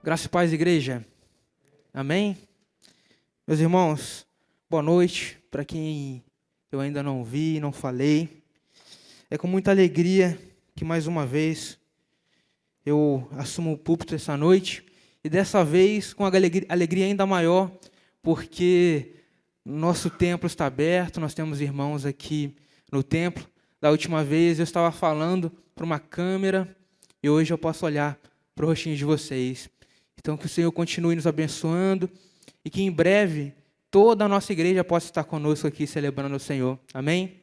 Graça e paz, igreja. Amém? Meus irmãos, boa noite. Para quem eu ainda não vi, não falei, é com muita alegria que mais uma vez eu assumo o púlpito essa noite, e dessa vez com alegria ainda maior, porque nosso templo está aberto, nós temos irmãos aqui no templo. Da última vez eu estava falando para uma câmera, e hoje eu posso olhar para o rostinho de vocês. Então, que o Senhor continue nos abençoando e que em breve toda a nossa igreja possa estar conosco aqui celebrando o Senhor. Amém?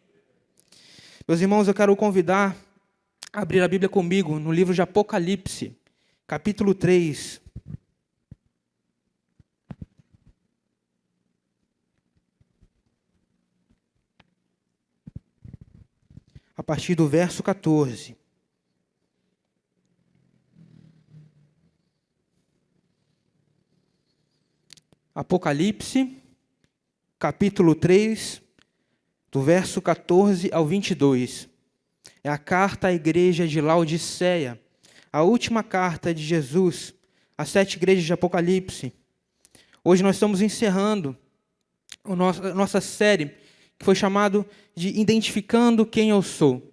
Meus irmãos, eu quero convidar a abrir a Bíblia comigo no livro de Apocalipse, capítulo 3. A partir do verso 14. Apocalipse, capítulo 3, do verso 14 ao 22. É a carta à igreja de Laodiceia, a última carta de Jesus às 7 igrejas de Apocalipse. Hoje nós estamos encerrando a nossa série, que foi chamada de Identificando Quem Eu Sou.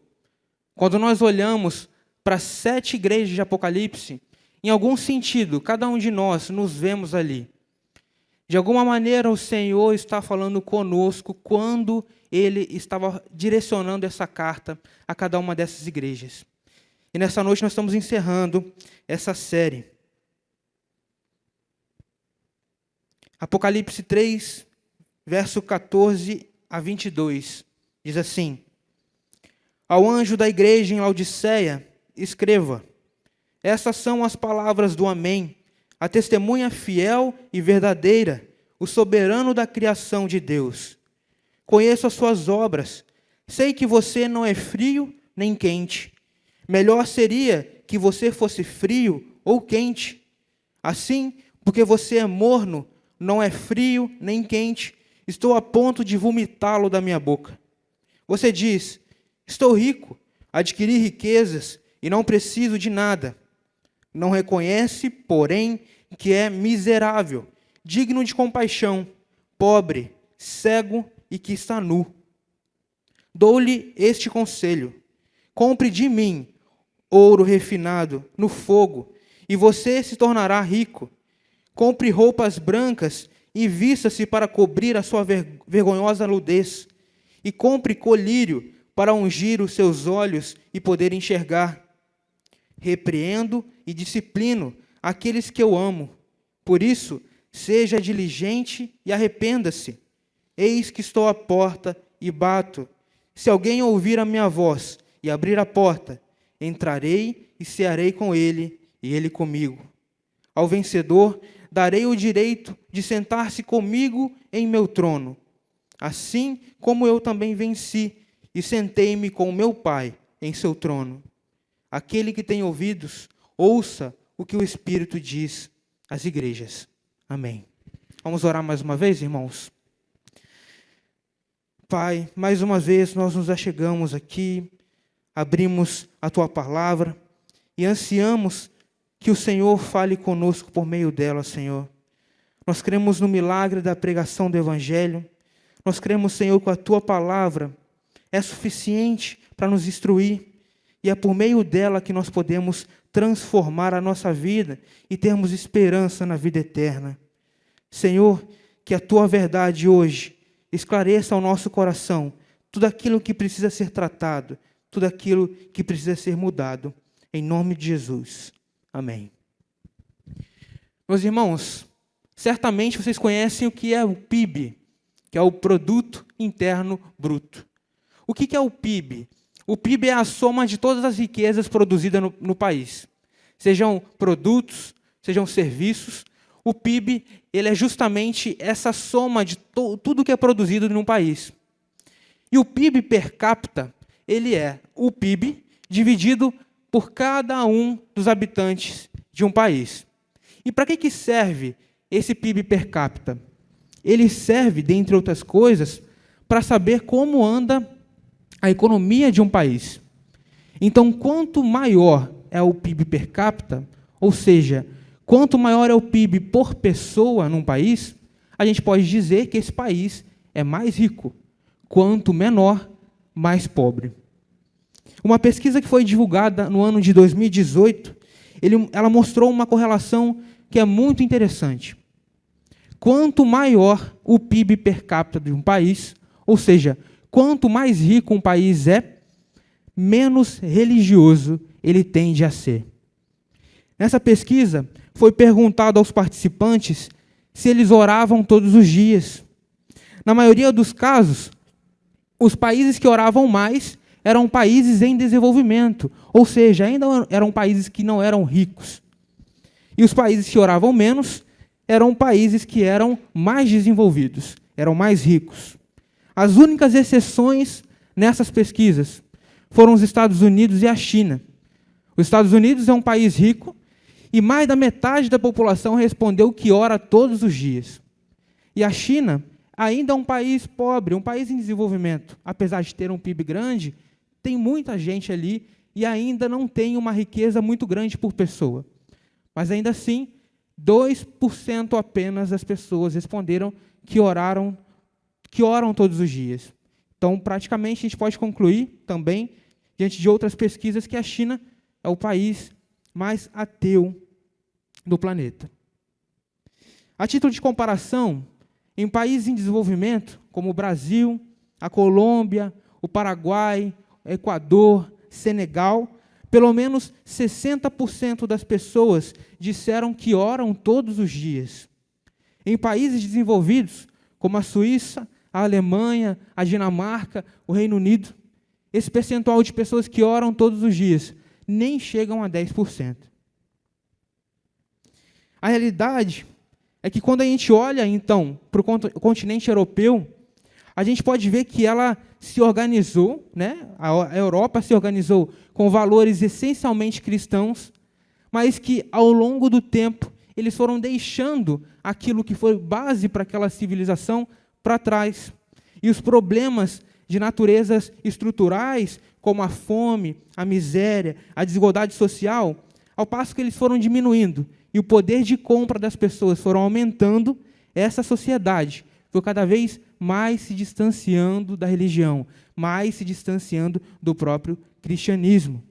Quando nós olhamos para as 7 igrejas de Apocalipse, em algum sentido, cada um de nós nos vemos ali. De alguma maneira, o Senhor está falando conosco quando Ele estava direcionando essa carta a cada uma dessas igrejas. E nessa noite nós estamos encerrando essa série. Apocalipse 3, verso 14 a 22, diz assim: Ao anjo da igreja em Laodiceia, escreva: Essas são as palavras do Amém, a testemunha fiel e verdadeira, o soberano da criação de Deus. Conheço as suas obras, sei que você não é frio nem quente. Melhor seria que você fosse frio ou quente. Assim, porque você é morno, não é frio nem quente, estou a ponto de vomitá-lo da minha boca. Você diz: estou rico, adquiri riquezas e não preciso de nada. Não reconhece, porém, que é miserável, digno de compaixão, pobre, cego e que está nu. Dou-lhe este conselho: compre de mim ouro refinado no fogo, e você se tornará rico. Compre roupas brancas e vista-se para cobrir a sua vergonhosa nudez. E compre colírio para ungir os seus olhos e poder enxergar. Repreendo e disciplino aqueles que eu amo. Por isso, seja diligente e arrependa-se. Eis que estou à porta e bato. Se alguém ouvir a minha voz e abrir a porta, entrarei e cearei com ele e ele comigo. Ao vencedor, darei o direito de sentar-se comigo em meu trono, assim como eu também venci e sentei-me com o meu Pai em seu trono. Aquele que tem ouvidos, ouça o que o Espírito diz às igrejas. Amém. Vamos orar mais uma vez, irmãos? Pai, mais uma vez nós nos achegamos aqui, abrimos a Tua palavra e ansiamos que o Senhor fale conosco por meio dela, Senhor. Nós cremos no milagre da pregação do Evangelho. Nós cremos, Senhor, que a Tua palavra é suficiente para nos instruir. E é por meio dela que nós podemos transformar a nossa vida e termos esperança na vida eterna. Senhor, que a Tua verdade hoje esclareça ao nosso coração tudo aquilo que precisa ser tratado, tudo aquilo que precisa ser mudado. Em nome de Jesus. Amém. Meus irmãos, certamente vocês conhecem o que é o PIB, que é o Produto Interno Bruto. O que é o PIB? O PIB é a soma de todas as riquezas produzidas no país. Sejam produtos, sejam serviços. O PIB ele é justamente essa soma de tudo que é produzido num país. E o PIB per capita, ele é o PIB dividido por cada um dos habitantes de um país. E para que serve esse PIB per capita? Ele serve, dentre outras coisas, para saber como anda a economia de um país. Então, quanto maior é o PIB per capita, ou seja, quanto maior é o PIB por pessoa num país, a gente pode dizer que esse país é mais rico. Quanto menor, mais pobre. Uma pesquisa que foi divulgada no ano de 2018, ela mostrou uma correlação que é muito interessante. Quanto maior o PIB per capita de um país, ou seja, quanto mais rico um país é, menos religioso ele tende a ser. Nessa pesquisa, foi perguntado aos participantes se eles oravam todos os dias. Na maioria dos casos, os países que oravam mais eram países em desenvolvimento, ou seja, ainda eram países que não eram ricos. E os países que oravam menos eram países que eram mais desenvolvidos, eram mais ricos. As únicas exceções nessas pesquisas foram os Estados Unidos e a China. Os Estados Unidos é um país rico e mais da metade da população respondeu que ora todos os dias. E a China ainda é um país pobre, um país em desenvolvimento. Apesar de ter um PIB grande, tem muita gente ali e ainda não tem uma riqueza muito grande por pessoa. Mas ainda assim, 2% apenas das pessoas responderam que oram todos os dias. Então, praticamente, a gente pode concluir também, diante de outras pesquisas, que a China é o país mais ateu do planeta. A título de comparação, em países em desenvolvimento, como o Brasil, a Colômbia, o Paraguai, o Equador, Senegal, pelo menos 60% das pessoas disseram que oram todos os dias. Em países desenvolvidos, como a Suíça, a Alemanha, a Dinamarca, o Reino Unido, esse percentual de pessoas que oram todos os dias nem chegam a 10%. A realidade é que quando a gente olha, então, para o continente europeu, a gente pode ver que ela se organizou, né? A Europa se organizou com valores essencialmente cristãos, mas que, ao longo do tempo, eles foram deixando aquilo que foi base para aquela civilização para trás. E os problemas de naturezas estruturais, como a fome, a miséria, a desigualdade social, ao passo que eles foram diminuindo e o poder de compra das pessoas foram aumentando, essa sociedade foi cada vez mais se distanciando da religião, mais se distanciando do próprio cristianismo.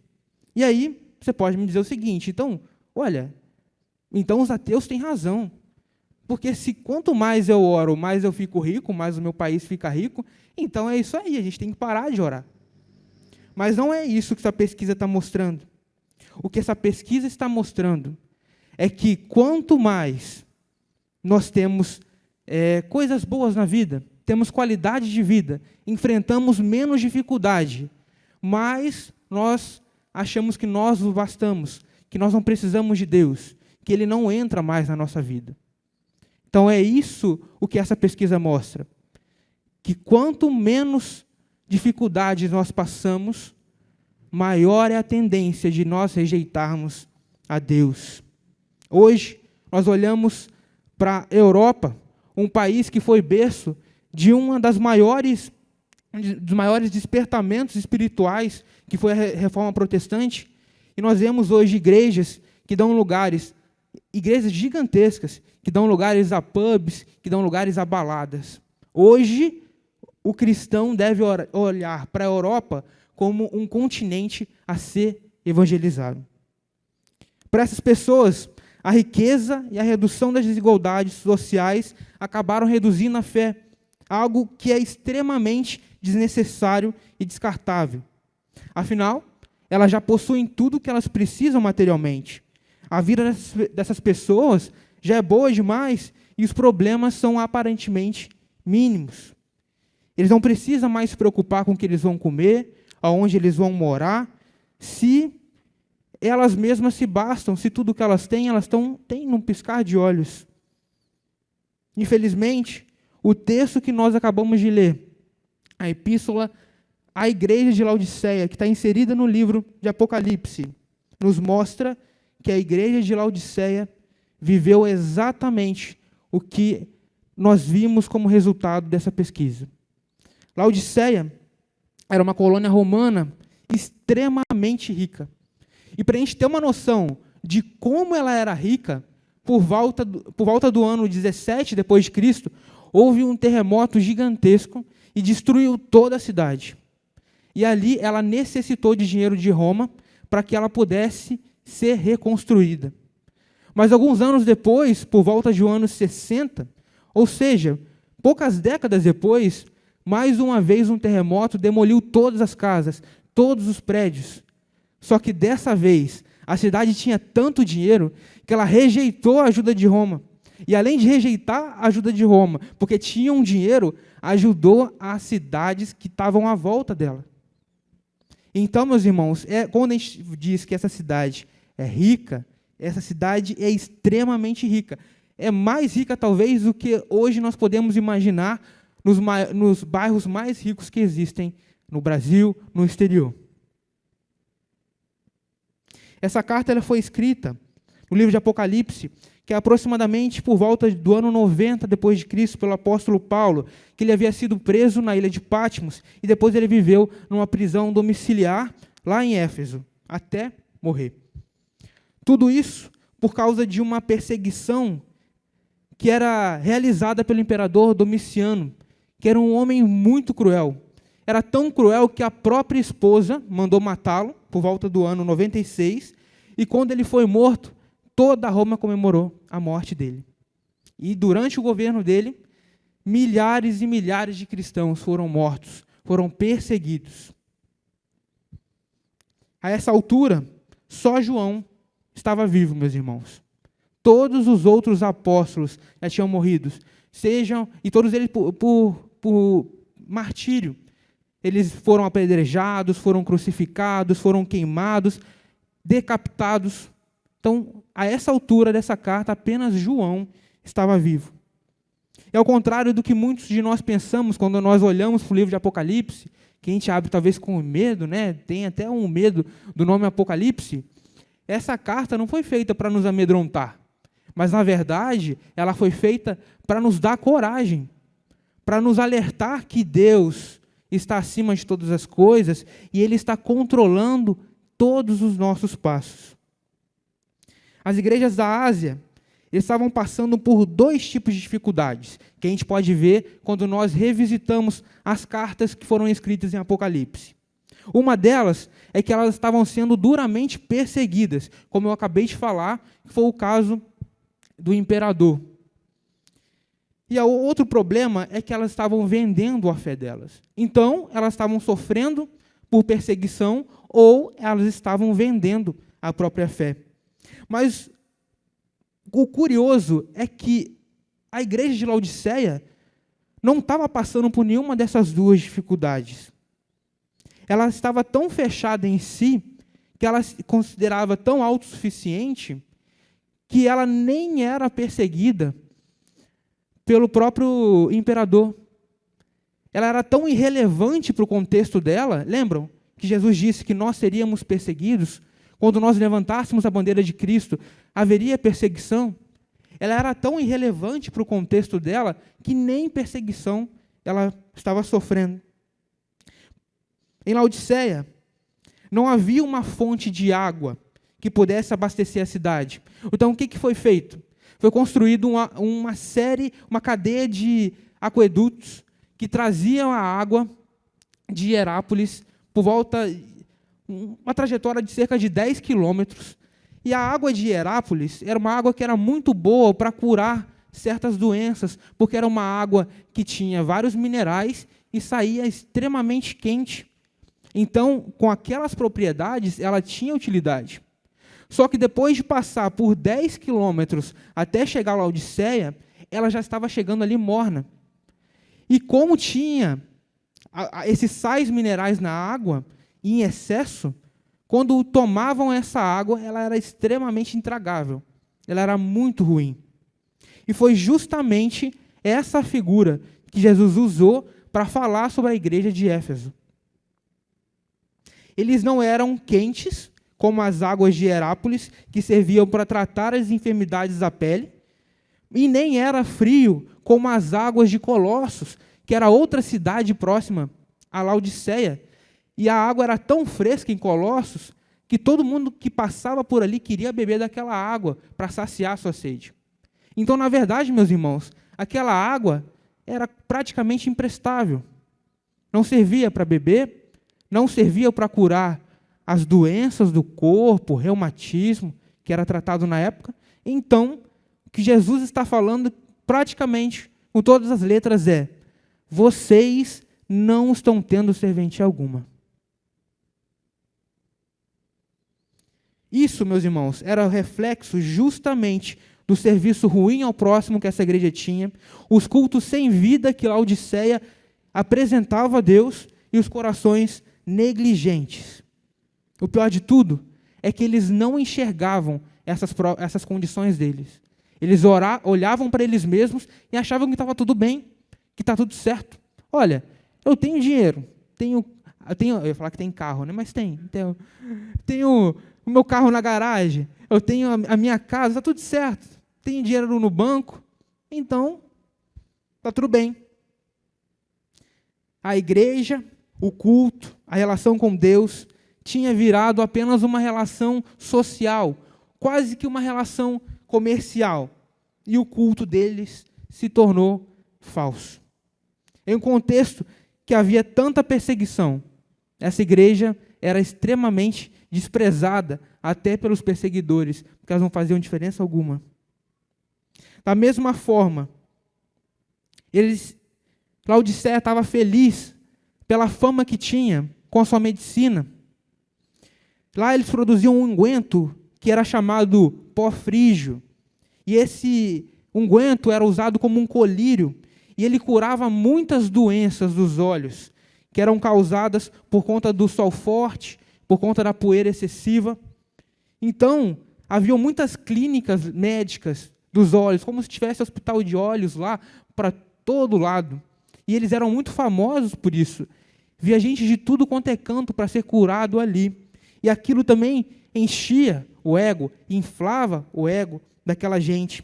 E aí, você pode me dizer o seguinte, então, olha, então os ateus têm razão, porque se quanto mais eu oro, mais eu fico rico, mais o meu país fica rico, então é isso aí, a gente tem que parar de orar. Mas não é isso que essa pesquisa está mostrando. O que essa pesquisa está mostrando é que quanto mais nós temos coisas boas na vida, temos qualidade de vida, enfrentamos menos dificuldade, mais nós achamos que nós o bastamos, que nós não precisamos de Deus, que Ele não entra mais na nossa vida. Então é isso o que essa pesquisa mostra, que quanto menos dificuldades nós passamos, maior é a tendência de nós rejeitarmos a Deus. Hoje, nós olhamos para a Europa, um país que foi berço de um dos maiores despertamentos espirituais, que foi a Reforma Protestante, e nós vemos hoje igrejas que dão lugares, igrejas gigantescas, que dão lugares a pubs, que dão lugares a baladas. Hoje, o cristão deve olhar para a Europa como um continente a ser evangelizado. Para essas pessoas, a riqueza e a redução das desigualdades sociais acabaram reduzindo a fé, algo que é extremamente desnecessário e descartável. Afinal, elas já possuem tudo o que elas precisam materialmente. A vida dessas pessoas já é boa demais e os problemas são aparentemente mínimos. Eles não precisam mais se preocupar com o que eles vão comer, aonde eles vão morar, se elas mesmas se bastam, se tudo que elas têm têm num piscar de olhos. Infelizmente, o texto que nós acabamos de ler, a epístola à igreja de Laodiceia, que está inserida no livro de Apocalipse, nos mostra que a igreja de Laodiceia viveu exatamente o que nós vimos como resultado dessa pesquisa. Laodiceia era uma colônia romana extremamente rica. E para a gente ter uma noção de como ela era rica, por volta do ano 17 depois de Cristo, houve um terremoto gigantesco e destruiu toda a cidade. E ali ela necessitou de dinheiro de Roma para que ela pudesse ser reconstruída. Mas alguns anos depois, por volta de anos 60, ou seja, poucas décadas depois, mais uma vez um terremoto demoliu todas as casas, todos os prédios. Só que dessa vez, a cidade tinha tanto dinheiro que ela rejeitou a ajuda de Roma. E além de rejeitar a ajuda de Roma, porque tinham dinheiro, ajudou as cidades que estavam à volta dela. Então, meus irmãos, quando a gente diz que essa cidade é rica, essa cidade é extremamente rica. É mais rica, talvez, do que hoje nós podemos imaginar nos bairros mais ricos que existem no Brasil, no exterior. Essa carta ela foi escrita no livro de Apocalipse, que é aproximadamente por volta do ano 90 depois de Cristo, pelo apóstolo Paulo, que ele havia sido preso na ilha de Patmos e depois ele viveu numa prisão domiciliar lá em Éfeso, até morrer. Tudo isso por causa de uma perseguição que era realizada pelo imperador Domiciano, que era um homem muito cruel. Era tão cruel que a própria esposa mandou matá-lo por volta do ano 96, e quando ele foi morto, toda Roma comemorou a morte dele. E durante o governo dele, milhares e milhares de cristãos foram mortos, foram perseguidos. A essa altura, só João estava vivo, meus irmãos. Todos os outros apóstolos já tinham morrido, e todos eles por martírio. Eles foram apedrejados, foram crucificados, foram queimados, decapitados. Então, a essa altura dessa carta, apenas João estava vivo. E ao contrário do que muitos de nós pensamos quando nós olhamos para o livro de Apocalipse, que a gente abre talvez com medo, né? Tem até um medo do nome Apocalipse, essa carta não foi feita para nos amedrontar, mas, na verdade, ela foi feita para nos dar coragem, para nos alertar que Deus está acima de todas as coisas e Ele está controlando todos os nossos passos. As igrejas da Ásia estavam passando por dois tipos de dificuldades, que a gente pode ver quando nós revisitamos as cartas que foram escritas em Apocalipse. Uma delas é que elas estavam sendo duramente perseguidas, como eu acabei de falar, que foi o caso do imperador. E o outro problema é que elas estavam vendendo a fé delas. Então, elas estavam sofrendo por perseguição ou elas estavam vendendo a própria fé. Mas o curioso é que a igreja de Laodiceia não estava passando por nenhuma dessas duas dificuldades. Ela estava tão fechada em si, que ela se considerava tão autossuficiente, que ela nem era perseguida pelo próprio imperador. Ela era tão irrelevante para o contexto dela. Lembram que Jesus disse que nós seríamos perseguidos? Quando nós levantássemos a bandeira de Cristo, haveria perseguição? Ela era tão irrelevante para o contexto dela que nem perseguição ela estava sofrendo. Em Laodiceia, não havia uma fonte de água que pudesse abastecer a cidade. Então, o que foi feito? Foi construído uma cadeia de aquedutos que traziam a água de Hierápolis por volta, uma trajetória de cerca de 10 quilômetros. E a água de Hierápolis era uma água que era muito boa para curar certas doenças, porque era uma água que tinha vários minerais e saía extremamente quente. Então, com aquelas propriedades, ela tinha utilidade. Só que depois de passar por 10 quilômetros até chegar a Laodiceia, ela já estava chegando ali morna. E como tinha esses sais minerais na água, em excesso, quando tomavam essa água, ela era extremamente intragável. Ela era muito ruim. E foi justamente essa figura que Jesus usou para falar sobre a igreja de Éfeso. Eles não eram quentes, como as águas de Hierápolis, que serviam para tratar as enfermidades da pele, e nem era frio, como as águas de Colossos, que era outra cidade próxima a Laodiceia, e a água era tão fresca em Colossos, que todo mundo que passava por ali queria beber daquela água para saciar sua sede. Então, na verdade, meus irmãos, aquela água era praticamente imprestável. Não servia para beber, não servia para curar as doenças do corpo, reumatismo, que era tratado na época. Então, o que Jesus está falando praticamente com todas as letras é: vocês não estão tendo serventia alguma. Isso, meus irmãos, era o reflexo justamente do serviço ruim ao próximo que essa igreja tinha, os cultos sem vida que Laodiceia apresentava a Deus e os corações negligentes. O pior de tudo é que eles não enxergavam essas condições deles. Eles olhavam para eles mesmos e achavam que estava tudo bem, que está tudo certo. Olha, eu tenho dinheiro, eu ia falar que tem carro, né? Mas tenho o meu carro na garagem, eu tenho a minha casa, está tudo certo, tenho dinheiro no banco, então está tudo bem. A igreja, o culto, a relação com Deus tinha virado apenas uma relação social, quase que uma relação comercial, e o culto deles se tornou falso. Em um contexto que havia tanta perseguição, essa igreja era extremamente desprezada até pelos perseguidores, porque elas não faziam diferença alguma. Da mesma forma, Laodiceia estava feliz pela fama que tinha com a sua medicina. Lá eles produziam um unguento que era chamado pó frígio. E esse unguento era usado como um colírio, e ele curava muitas doenças dos olhos, que eram causadas por conta do sol forte, por conta da poeira excessiva. Então, havia muitas clínicas médicas dos olhos, como se tivesse hospital de olhos lá para todo lado. E eles eram muito famosos por isso. Via gente de tudo quanto é canto para ser curado ali. E aquilo também enchia o ego, inflava o ego daquela gente.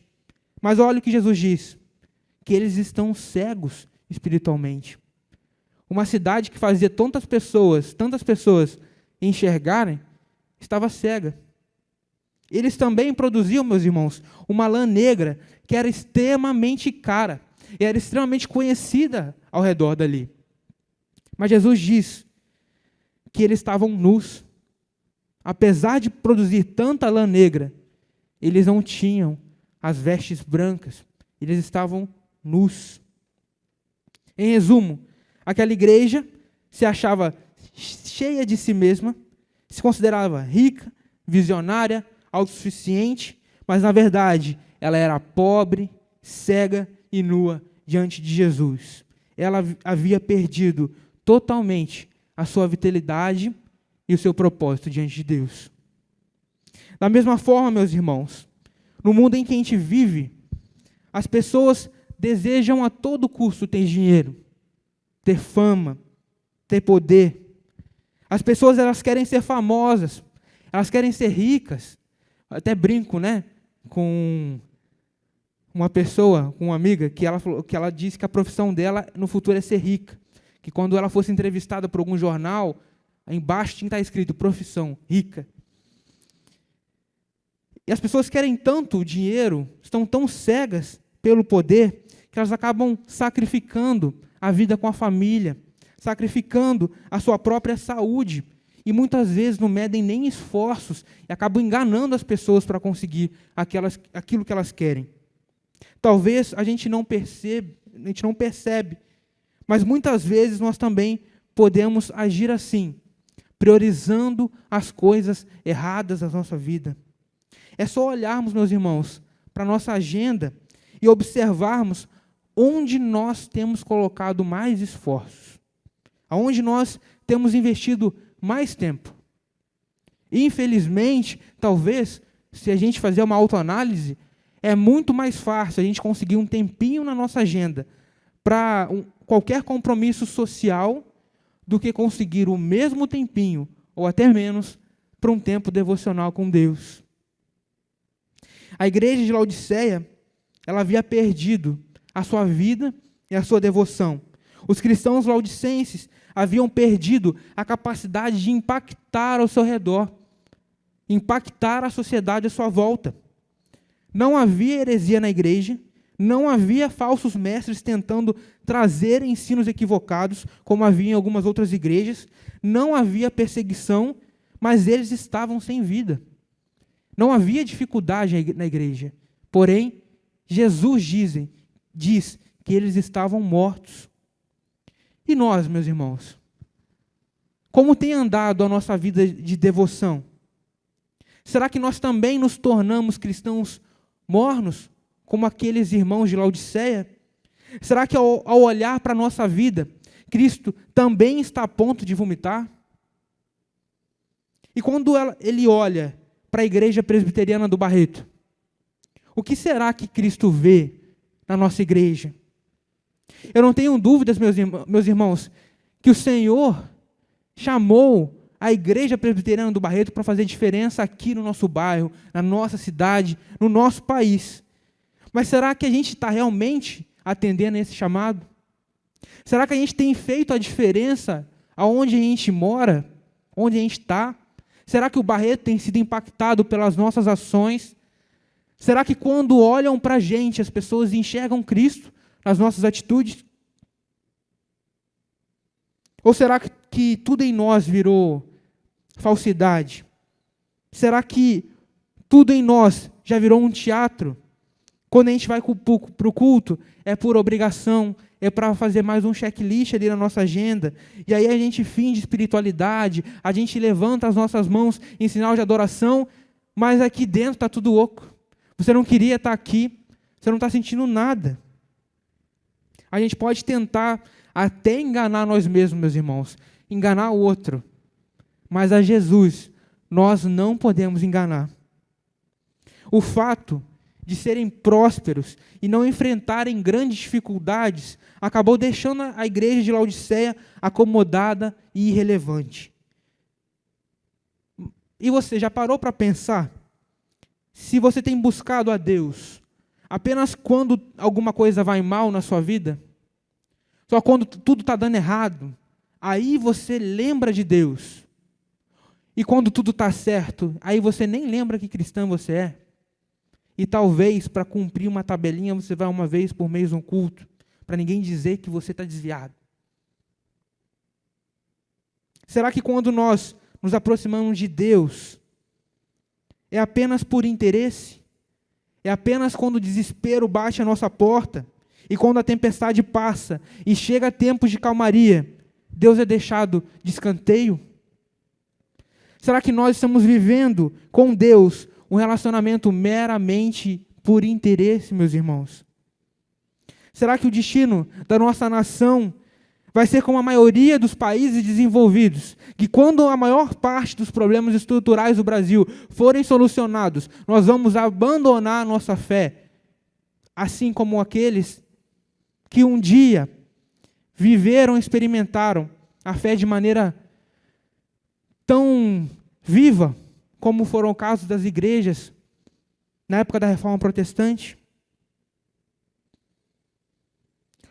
Mas olha o que Jesus diz, que eles estão cegos espiritualmente. Uma cidade que fazia tantas pessoas enxergarem, estava cega. Eles também produziam, meus irmãos, uma lã negra que era extremamente cara, e era extremamente conhecida ao redor dali. Mas Jesus diz que eles estavam nus. Apesar de produzir tanta lã negra, eles não tinham as vestes brancas, eles estavam nus. Em resumo, aquela igreja se achava cheia de si mesma, se considerava rica, visionária, autossuficiente, mas na verdade ela era pobre, cega e nua diante de Jesus. Ela havia perdido totalmente a sua vitalidade e o seu propósito diante de Deus. Da mesma forma, meus irmãos, no mundo em que a gente vive, as pessoas desejam a todo custo ter dinheiro, ter fama, ter poder. As pessoas, elas querem ser famosas, elas querem ser ricas. Até brinco, né, com uma pessoa, com uma amiga, que ela disse que a profissão dela no futuro é ser rica. Que quando ela fosse entrevistada por algum jornal, embaixo tinha que estar escrito profissão, rica. E as pessoas querem tanto o dinheiro, estão tão cegas pelo poder, que elas acabam sacrificando a vida com a família, sacrificando a sua própria saúde, e muitas vezes não medem nem esforços, e acabam enganando as pessoas para conseguir aquilo que elas querem. Talvez a gente não percebe, mas muitas vezes nós também podemos agir assim, priorizando as coisas erradas da nossa vida. É só olharmos, meus irmãos, para a nossa agenda e observarmos onde nós temos colocado mais esforços, aonde nós temos investido mais tempo. Infelizmente, talvez, se a gente fazer uma autoanálise, é muito mais fácil a gente conseguir um tempinho na nossa agenda para qualquer compromisso social do que conseguir o mesmo tempinho, ou até menos, para um tempo devocional com Deus. A igreja de Laodiceia, ela havia perdido a sua vida e a sua devoção. Os cristãos laodicenses haviam perdido a capacidade de impactar ao seu redor, impactar a sociedade à sua volta. Não havia heresia na igreja, não havia falsos mestres tentando trazer ensinos equivocados, como havia em algumas outras igrejas, não havia perseguição, mas eles estavam sem vida. Não havia dificuldade na igreja. Porém, Jesus diz que eles estavam mortos. E nós, meus irmãos, como tem andado a nossa vida de devoção? Será que nós também nos tornamos cristãos mornos, como aqueles irmãos de Laodiceia? Será que ao olhar para a nossa vida, Cristo também está a ponto de vomitar? E quando ele olha para a igreja presbiteriana do Barreto, o que será que Cristo vê na nossa igreja? Eu não tenho dúvidas, meus irmãos, que o Senhor chamou a igreja presbiteriana do Barreto para fazer diferença aqui no nosso bairro, na nossa cidade, no nosso país. Mas será que a gente está realmente atendendo a esse chamado? Será que a gente tem feito a diferença aonde a gente mora, onde a gente está? Será que o Barreto tem sido impactado pelas nossas ações? Será que quando olham para a gente, as pessoas enxergam Cristo nas nossas atitudes? Ou será que tudo em nós virou falsidade? Será que tudo em nós já virou um teatro? Quando a gente vai para o culto, é por obrigação, é para fazer mais um checklist ali na nossa agenda, e aí a gente finge espiritualidade, a gente levanta as nossas mãos em sinal de adoração, mas aqui dentro está tudo oco. Você não queria estar aqui, você não está sentindo nada. A gente pode tentar até enganar nós mesmos, meus irmãos, enganar o outro, mas a Jesus nós não podemos enganar. O fato de serem prósperos e não enfrentarem grandes dificuldades acabou deixando a igreja de Laodiceia acomodada e irrelevante. E você já parou para pensar se você tem buscado a Deus apenas quando alguma coisa vai mal na sua vida? Só quando tudo está dando errado, aí você lembra de Deus. E quando tudo está certo, aí você nem lembra que cristão você é. E talvez, para cumprir uma tabelinha, você vai uma vez por mês no culto, para ninguém dizer que você está desviado. Será que quando nós nos aproximamos de Deus, é apenas por interesse? É apenas quando o desespero bate a nossa porta? E quando a tempestade passa e chega tempos de calmaria, Deus é deixado de escanteio? Será que nós estamos vivendo com Deus um relacionamento meramente por interesse, meus irmãos? Será que o destino da nossa nação vai ser como a maioria dos países desenvolvidos, que quando a maior parte dos problemas estruturais do Brasil forem solucionados, nós vamos abandonar a nossa fé, assim como aqueles que um dia viveram, experimentaram a fé de maneira tão viva, como foram o caso das igrejas na época da Reforma Protestante?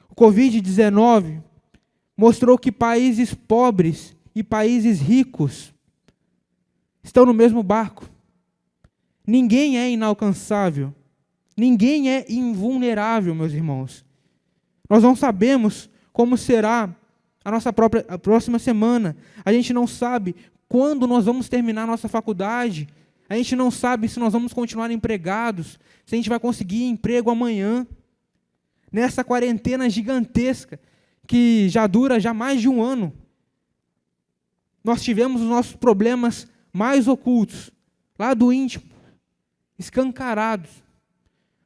O Covid-19 mostrou que países pobres e países ricos estão no mesmo barco. Ninguém é inalcançável, ninguém é invulnerável, meus irmãos. Nós não sabemos como será a próxima semana, a gente não sabe quando nós vamos terminar a nossa faculdade, a gente não sabe se nós vamos continuar empregados, se a gente vai conseguir emprego amanhã. Nessa quarentena gigantesca, que já dura mais de um ano, nós tivemos os nossos problemas mais ocultos, lá do íntimo, escancarados,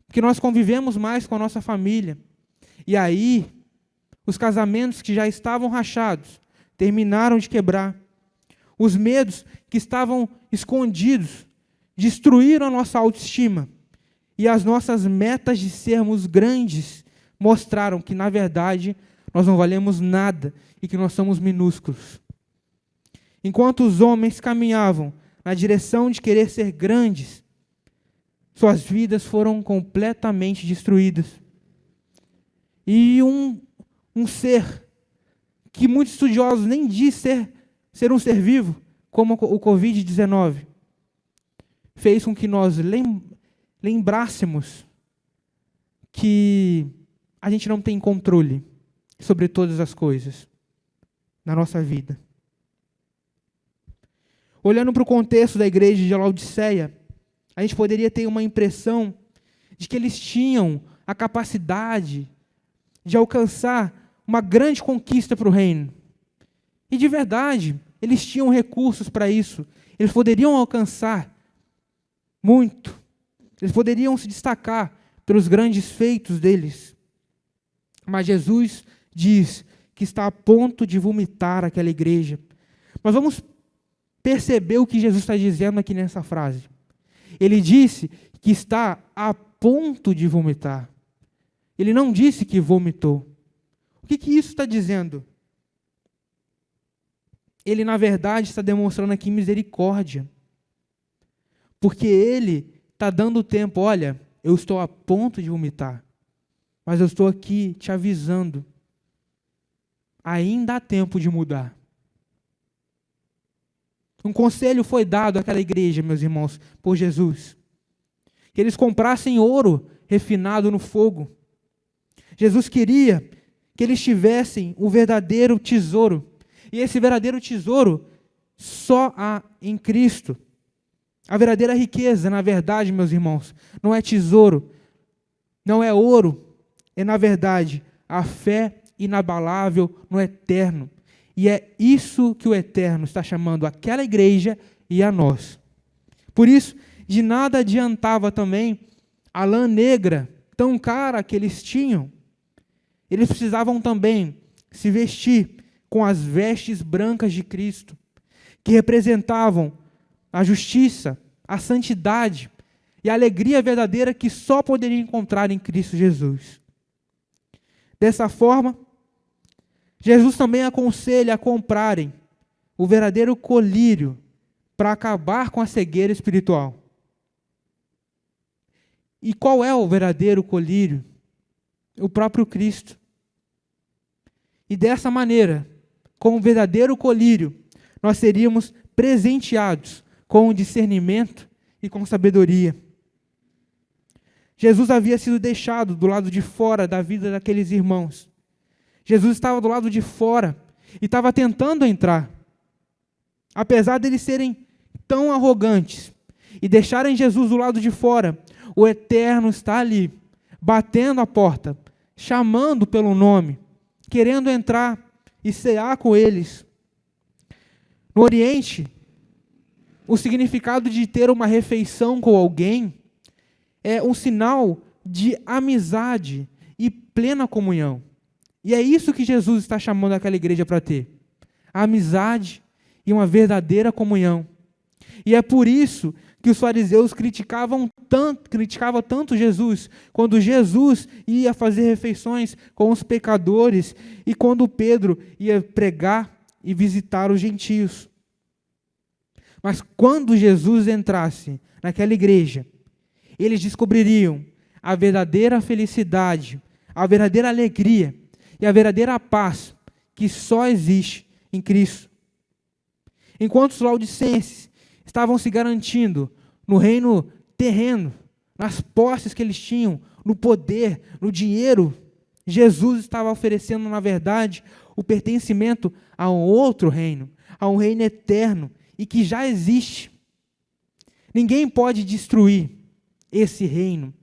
porque nós convivemos mais com a nossa família. E aí, os casamentos que já estavam rachados, terminaram de quebrar. Os medos que estavam escondidos destruíram a nossa autoestima. E as nossas metas de sermos grandes mostraram que, na verdade, nós não valemos nada e que nós somos minúsculos. Enquanto os homens caminhavam na direção de querer ser grandes, suas vidas foram completamente destruídas. E um ser que muitos estudiosos nem dizem ser um ser vivo, como o Covid-19, fez com que nós lembrássemos que a gente não tem controle sobre todas as coisas na nossa vida. Olhando para o contexto da igreja de Laodiceia, a gente poderia ter uma impressão de que eles tinham a capacidade de alcançar uma grande conquista para o reino. E de verdade, eles tinham recursos para isso. Eles poderiam alcançar muito. Eles poderiam se destacar pelos grandes feitos deles. Mas Jesus diz que está a ponto de vomitar aquela igreja. Mas vamos perceber o que Jesus está dizendo aqui nessa frase. Ele disse que está a ponto de vomitar. Ele não disse que vomitou. O que isso está dizendo? Ele, na verdade, está demonstrando aqui misericórdia. Porque ele está dando tempo. Olha, eu estou a ponto de vomitar. Mas eu estou aqui te avisando. Ainda há tempo de mudar. Um conselho foi dado àquela igreja, meus irmãos, por Jesus. Que eles comprassem ouro refinado no fogo. Jesus queria que eles tivessem o verdadeiro tesouro. E esse verdadeiro tesouro só há em Cristo. A verdadeira riqueza, na verdade, meus irmãos, não é tesouro, não é ouro, é, na verdade, a fé inabalável no eterno. E é isso que o eterno está chamando aquela igreja e a nós. Por isso, de nada adiantava também a lã negra tão cara que eles tinham. Eles precisavam também se vestir com as vestes brancas de Cristo, que representavam a justiça, a santidade e a alegria verdadeira que só poderia encontrar em Cristo Jesus. Dessa forma, Jesus também aconselha a comprarem o verdadeiro colírio para acabar com a cegueira espiritual. E qual é o verdadeiro colírio? O próprio Cristo. E dessa maneira, com o verdadeiro colírio, nós seríamos presenteados com o discernimento e com sabedoria. Jesus havia sido deixado do lado de fora da vida daqueles irmãos. Jesus estava do lado de fora e estava tentando entrar. Apesar deles serem tão arrogantes e deixarem Jesus do lado de fora, o Eterno está ali, batendo a porta, chamando pelo nome, querendo entrar e cear com eles. No Oriente, o significado de ter uma refeição com alguém é um sinal de amizade e plena comunhão. E é isso que Jesus está chamando aquela igreja para ter. A amizade e uma verdadeira comunhão. E é por isso que os fariseus criticavam tanto Jesus, quando Jesus ia fazer refeições com os pecadores e quando Pedro ia pregar e visitar os gentios. Mas quando Jesus entrasse naquela igreja, eles descobririam a verdadeira felicidade, a verdadeira alegria e a verdadeira paz que só existe em Cristo. Enquanto os laodicenses estavam se garantindo no reino terreno, nas posses que eles tinham, no poder, no dinheiro, Jesus estava oferecendo, na verdade, o pertencimento a um outro reino, a um reino eterno e que já existe. Ninguém pode destruir esse reino.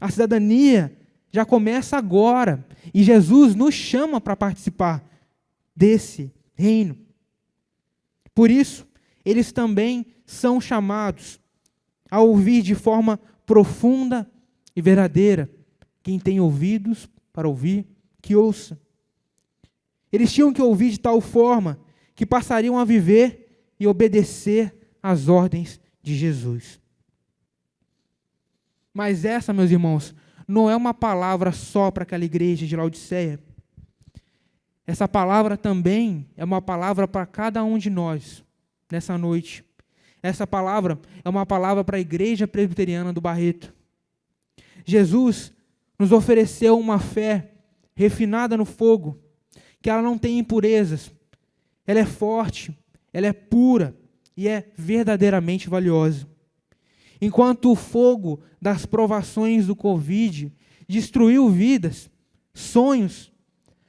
A cidadania já começa agora e Jesus nos chama para participar desse reino. Por isso, eles também são chamados a ouvir de forma profunda e verdadeira. Quem tem ouvidos para ouvir, que ouça. Eles tinham que ouvir de tal forma que passariam a viver e obedecer às ordens de Jesus. Mas essa, meus irmãos, não é uma palavra só para aquela igreja de Laodiceia. Essa palavra também é uma palavra para cada um de nós, nessa noite. Essa palavra é uma palavra para a igreja presbiteriana do Barreto. Jesus nos ofereceu uma fé refinada no fogo, que ela não tem impurezas, ela é forte, ela é pura e é verdadeiramente valiosa. Enquanto o fogo das provações do Covid destruiu vidas, sonhos,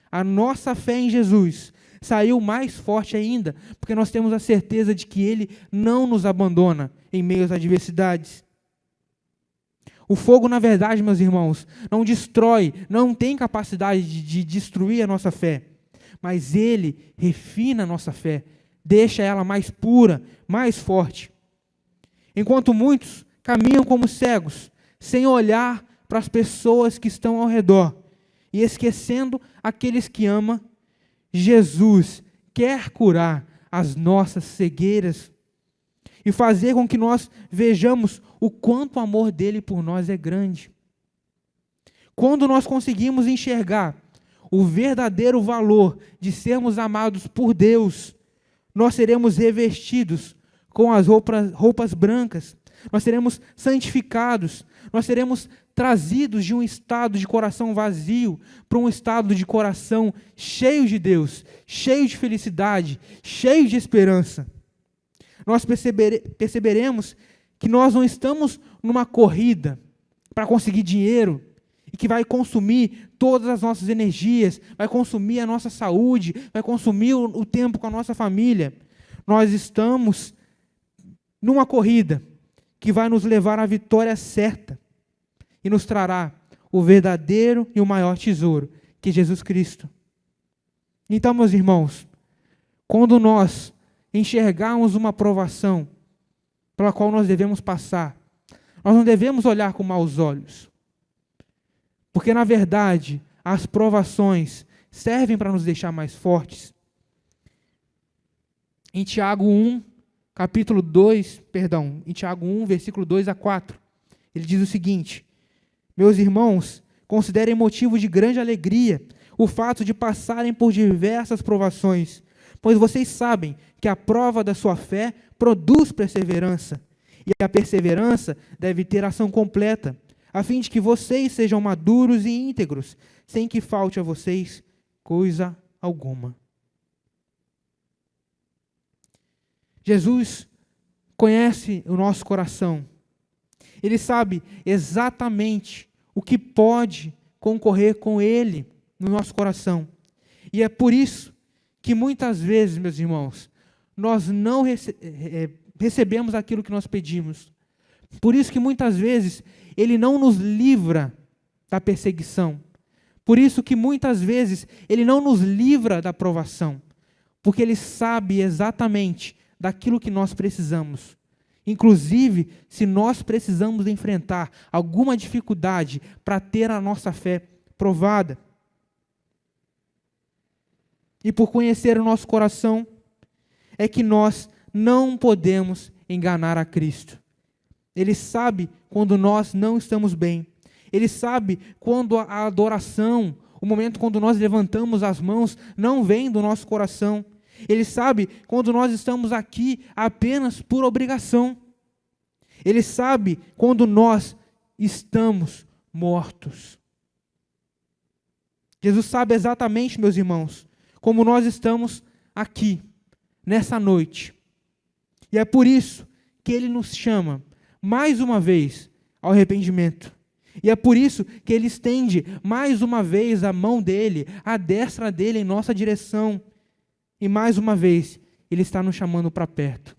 a nossa fé em Jesus saiu mais forte ainda, porque nós temos a certeza de que Ele não nos abandona em meio às adversidades. O fogo, na verdade, meus irmãos, não destrói, não tem capacidade de destruir a nossa fé, mas Ele refina a nossa fé, deixa ela mais pura, mais forte. Enquanto muitos caminham como cegos, sem olhar para as pessoas que estão ao redor e esquecendo aqueles que ama, Jesus quer curar as nossas cegueiras e fazer com que nós vejamos o quanto o amor dele por nós é grande. Quando nós conseguimos enxergar o verdadeiro valor de sermos amados por Deus, nós seremos revestidos com as roupas brancas, nós seremos santificados, nós seremos trazidos de um estado de coração vazio para um estado de coração cheio de Deus, cheio de felicidade, cheio de esperança. Nós perceberemos que nós não estamos numa corrida para conseguir dinheiro e que vai consumir todas as nossas energias, vai consumir a nossa saúde, vai consumir o tempo com a nossa família. Nós estamos numa corrida que vai nos levar à vitória certa e nos trará o verdadeiro e o maior tesouro, que é Jesus Cristo. Então, meus irmãos, quando nós enxergarmos uma provação pela qual nós devemos passar, nós não devemos olhar com maus olhos, porque, na verdade, as provações servem para nos deixar mais fortes. Em Tiago 1, versículo 2 a 4, ele diz o seguinte: meus irmãos, considerem motivo de grande alegria o fato de passarem por diversas provações, pois vocês sabem que a prova da sua fé produz perseverança, e a perseverança deve ter ação completa, a fim de que vocês sejam maduros e íntegros, sem que falte a vocês coisa alguma. Jesus conhece o nosso coração. Ele sabe exatamente o que pode concorrer com Ele no nosso coração. E é por isso que muitas vezes, meus irmãos, nós não recebemos aquilo que nós pedimos. Por isso que muitas vezes Ele não nos livra da perseguição. Por isso que muitas vezes Ele não nos livra da provação. Porque Ele sabe exatamente daquilo que nós precisamos. Inclusive, se nós precisamos enfrentar alguma dificuldade para ter a nossa fé provada. E por conhecer o nosso coração, é que nós não podemos enganar a Cristo. Ele sabe quando nós não estamos bem. Ele sabe quando a adoração, o momento quando nós levantamos as mãos, não vem do nosso coração. Ele sabe quando nós estamos aqui apenas por obrigação. Ele sabe quando nós estamos mortos. Jesus sabe exatamente, meus irmãos, como nós estamos aqui, nessa noite. E é por isso que Ele nos chama, mais uma vez, ao arrependimento. E é por isso que Ele estende, mais uma vez, a mão dEle, a destra dEle em nossa direção. E mais uma vez, Ele está nos chamando para perto.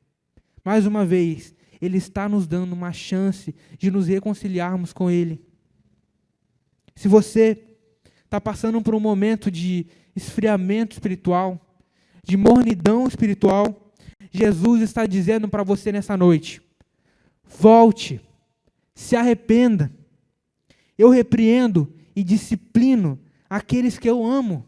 Mais uma vez, Ele está nos dando uma chance de nos reconciliarmos com Ele. Se você está passando por um momento de esfriamento espiritual, de mornidão espiritual, Jesus está dizendo para você nessa noite: volte, se arrependa. Eu repreendo e disciplino aqueles que eu amo.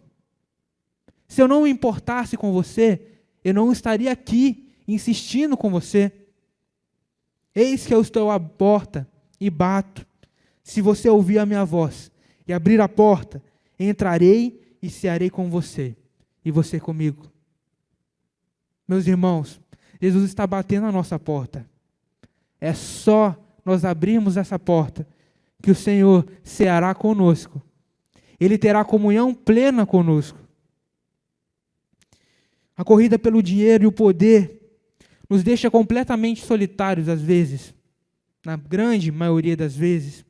Se eu não me importasse com você, eu não estaria aqui insistindo com você. Eis que eu estou à porta e bato. Se você ouvir a minha voz e abrir a porta, entrarei e cearei com você, e você comigo. Meus irmãos, Jesus está batendo a nossa porta. É só nós abrirmos essa porta que o Senhor ceará conosco. Ele terá comunhão plena conosco. A corrida pelo dinheiro e o poder nos deixa completamente solitários às vezes. na grande maioria das vezes,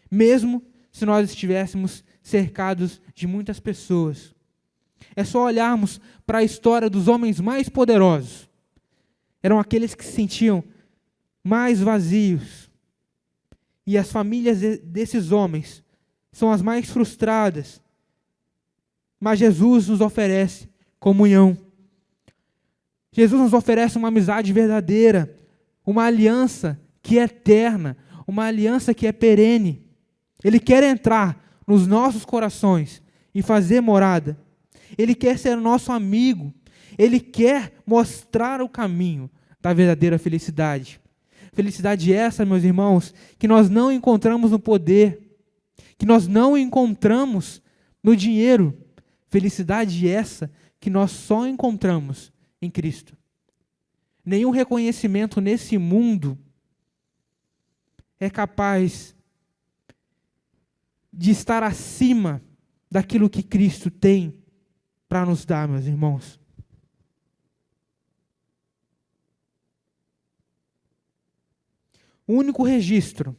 mesmo se nós estivéssemos cercados de muitas pessoas. É só olharmos para a história dos homens mais poderosos. Eram aqueles que se sentiam mais vazios. E as famílias desses homens são as mais frustradas. Mas Jesus nos oferece comunhão. Jesus nos oferece uma amizade verdadeira, uma aliança que é eterna, uma aliança que é perene. Ele quer entrar nos nossos corações e fazer morada. Ele quer ser nosso amigo. Ele quer mostrar o caminho da verdadeira felicidade. Felicidade essa, meus irmãos, que nós não encontramos no poder, que nós não encontramos no dinheiro. Felicidade essa que nós só encontramos em Cristo. Nenhum reconhecimento nesse mundo é capaz de estar acima daquilo que Cristo tem para nos dar, meus irmãos. O único registro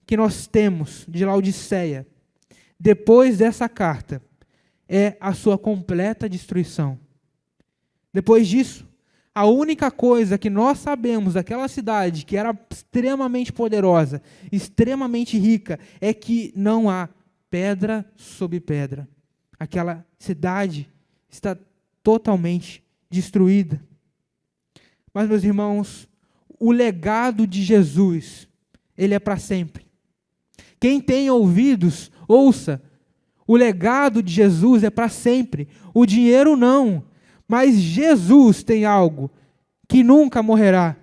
que nós temos de Laodiceia, depois dessa carta, é a sua completa destruição. Depois disso, a única coisa que nós sabemos daquela cidade, que era extremamente poderosa, extremamente rica, é que não há pedra sobre pedra. Aquela cidade está totalmente destruída. Mas, meus irmãos, o legado de Jesus, ele é para sempre. Quem tem ouvidos, ouça. O legado de Jesus é para sempre. O dinheiro não. Mas Jesus tem algo que nunca morrerá.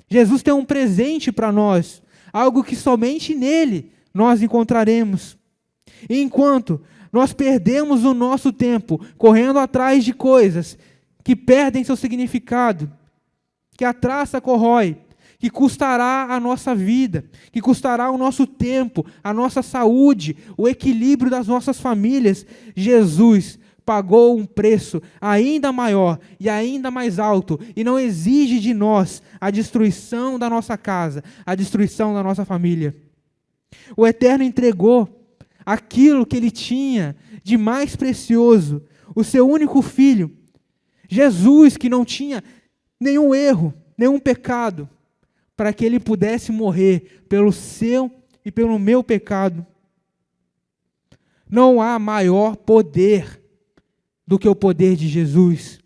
Jesus tem um presente para nós. Algo que somente nele nós encontraremos. E enquanto nós perdemos o nosso tempo correndo atrás de coisas que perdem seu significado, que a traça corrói, que custará a nossa vida, que custará o nosso tempo, a nossa saúde, o equilíbrio das nossas famílias, Jesus pagou um preço ainda maior e ainda mais alto, e não exige de nós a destruição da nossa casa, a destruição da nossa família. O Eterno entregou aquilo que Ele tinha de mais precioso, o seu único Filho, Jesus, que não tinha nenhum erro, nenhum pecado, para que Ele pudesse morrer pelo seu e pelo meu pecado. Não há maior poder do que o poder de Jesus.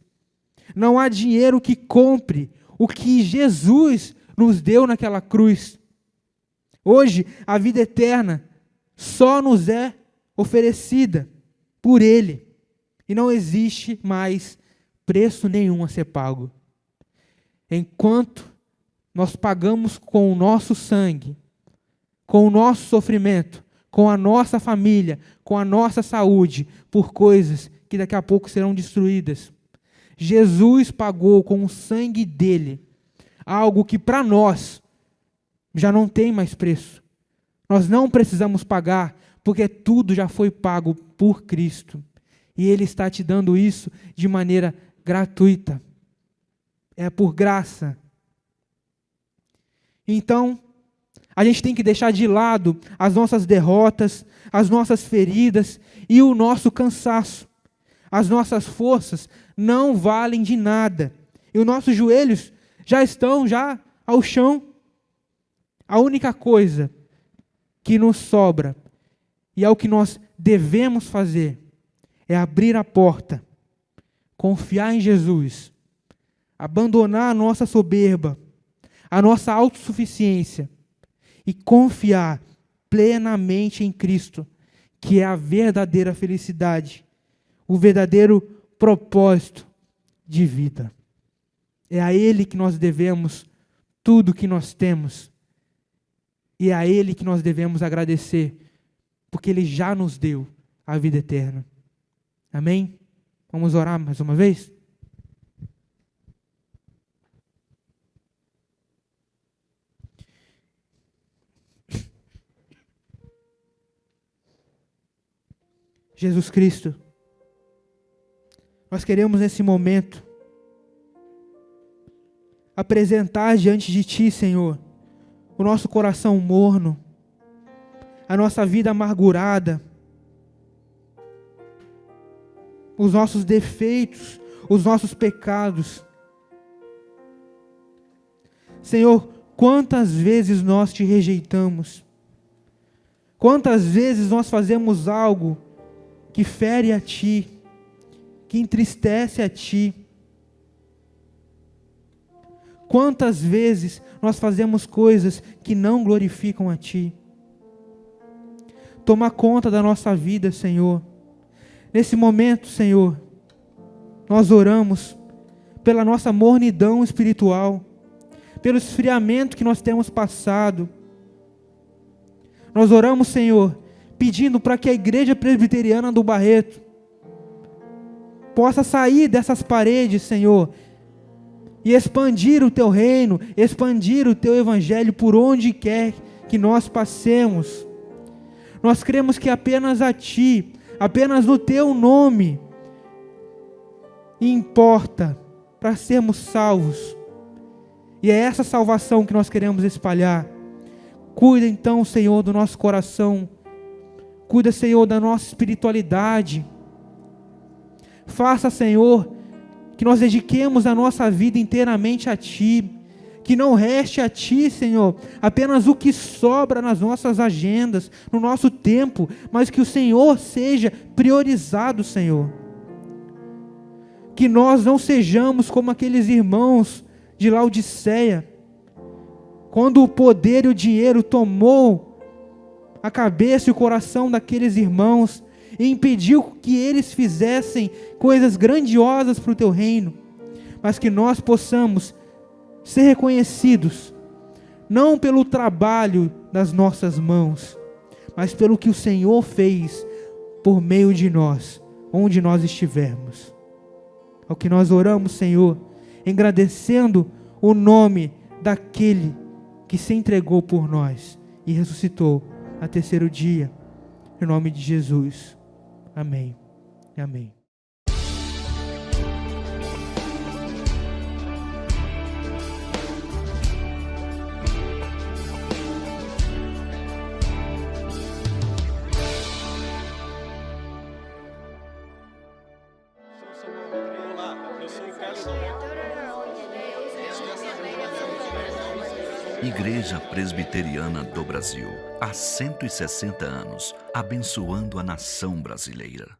Não há dinheiro que compre o que Jesus nos deu naquela cruz. Hoje, a vida eterna só nos é oferecida por Ele. E não existe mais preço nenhum a ser pago. Enquanto nós pagamos com o nosso sangue, com o nosso sofrimento, com a nossa família, com a nossa saúde, por coisas que daqui a pouco serão destruídas. Jesus pagou com o sangue dele algo que para nós já não tem mais preço. Nós não precisamos pagar, porque tudo já foi pago por Cristo. E Ele está te dando isso de maneira gratuita. É por graça. Então, a gente tem que deixar de lado as nossas derrotas, as nossas feridas e o nosso cansaço. As nossas forças não valem de nada. E os nossos joelhos já estão ao chão. A única coisa que nos sobra, e é o que nós devemos fazer, é abrir a porta, confiar em Jesus, abandonar a nossa soberba, a nossa autossuficiência e confiar plenamente em Cristo, que é a verdadeira felicidade, o verdadeiro propósito de vida. É a Ele que nós devemos tudo que nós temos. E é a Ele que nós devemos agradecer, porque Ele já nos deu a vida eterna. Amém? Vamos orar mais uma vez? Jesus Cristo, nós queremos nesse momento apresentar diante de Ti, Senhor, o nosso coração morno, a nossa vida amargurada, os nossos defeitos, os nossos pecados. Senhor, quantas vezes nós te rejeitamos? Quantas vezes nós fazemos algo que fere a Ti, que entristece a Ti? Quantas vezes nós fazemos coisas que não glorificam a Ti? Toma conta da nossa vida, Senhor. Nesse momento, Senhor, nós oramos pela nossa mornidão espiritual, pelo esfriamento que nós temos passado. Nós oramos, Senhor, pedindo para que a Igreja Presbiteriana do Barreto possa sair dessas paredes, Senhor, e expandir o Teu reino, expandir o Teu Evangelho por onde quer que nós passemos. Nós cremos que apenas a Ti, apenas no Teu nome, importa para sermos salvos. E é essa salvação que nós queremos espalhar. Cuida então, Senhor, do nosso coração. Cuida, Senhor, da nossa espiritualidade. Faça, Senhor, que nós dediquemos a nossa vida inteiramente a Ti. Que não reste a Ti, Senhor, apenas o que sobra nas nossas agendas, no nosso tempo, mas que o Senhor seja priorizado, Senhor. Que nós não sejamos como aqueles irmãos de Laodiceia, quando o poder e o dinheiro tomou a cabeça e o coração daqueles irmãos e impediu que eles fizessem coisas grandiosas para o Teu reino, mas que nós possamos ser reconhecidos, não pelo trabalho das nossas mãos, mas pelo que o Senhor fez por meio de nós, onde nós estivermos. Ao que nós oramos, Senhor, engrandecendo o nome daquele que se entregou por nós e ressuscitou ao terceiro dia, em nome de Jesus. Amém. Amém. Igreja Presbiteriana do Brasil, há 160 anos, abençoando a nação brasileira.